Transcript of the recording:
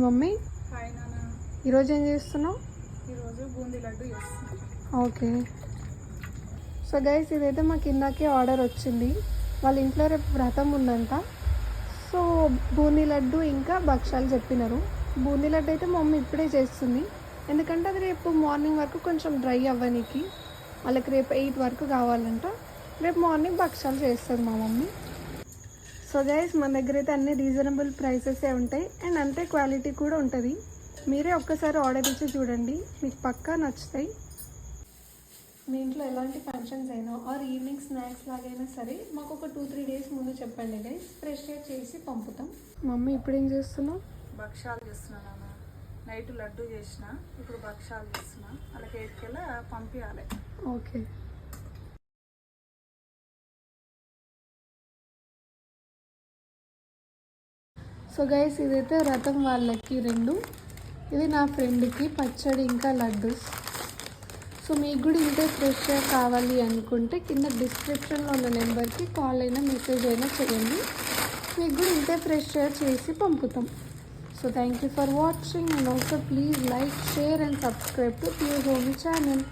Mummy hi నాన్న. ఈరోజు ఏం చేస్తున్నావు? ఈరోజు బూందీ లడ్డు చేస్తున్నాను. ఓకే. సో గైస్, ఇదైతే మాకు ఇందాకే ఆర్డర్ వచ్చింది. వాళ్ళ ఇంట్లో రేపు వ్రతం ఉందంట. సో బూందీ లడ్డు ఇంకా భక్షాలు చెప్పినారు. బూందీ లడ్డు అయితే మా మమ్మీ ఇప్పుడే చేస్తుంది, ఎందుకంటే అది రేపు మార్నింగ్ వరకు కొంచెం డ్రై అవ్వడానికి. వాళ్ళకి రేపు 8 వరకు కావాలంట. రేపు మార్నింగ్ భక్షాలు చేస్తుంది మా మమ్మీ. సో గైస్, మన దగ్గర అయితే అన్ని రీజనబుల్ ప్రైసెసే ఉంటాయి అండ్ అంతే క్వాలిటీ కూడా ఉంటుంది. మీరే ఒక్కసారి ఆర్డర్ ఇచ్చి చూడండి, మీకు పక్కా నచ్చుతాయి. మీ ఇంట్లో ఎలాంటి ఫంక్షన్స్ అయినా ఆర్ ఈవినింగ్ స్నాక్స్ లాగైనా సరే మాకు ఒక 2-3 డేస్ ముందు చెప్పండి గైస్, ఫ్రెష్గా చేసి పంపుతాం. మమ్మీ ఇప్పుడు ఏం చేస్తున్నావు? భక్షాలు చేస్తున్నా నాన్న. నైట్ లడ్డు చేసిన, ఇప్పుడు భక్షాలు చేస్తున్నా. అలాగే 8 పంపించాలి. ఓకే. సో గైస్, ఇదైతే రథం వాళ్ళకి 2, ఇది నా ఫ్రెండ్కి పచ్చడి ఇంకా లడ్డూస్. సో మీకు కూడా ఇంతే ఫ్రెష్గా కావాలి అనుకుంటే కింద డిస్క్రిప్షన్లో ఉన్న నెంబర్కి కాల్ అయినా మెసేజ్ అయినా చేయండి, మీకు కూడా ఇంతే ఫ్రెష్గా చేసి పంపుతాం. So thank you for watching and also please like, share and subscribe to pure homie channel.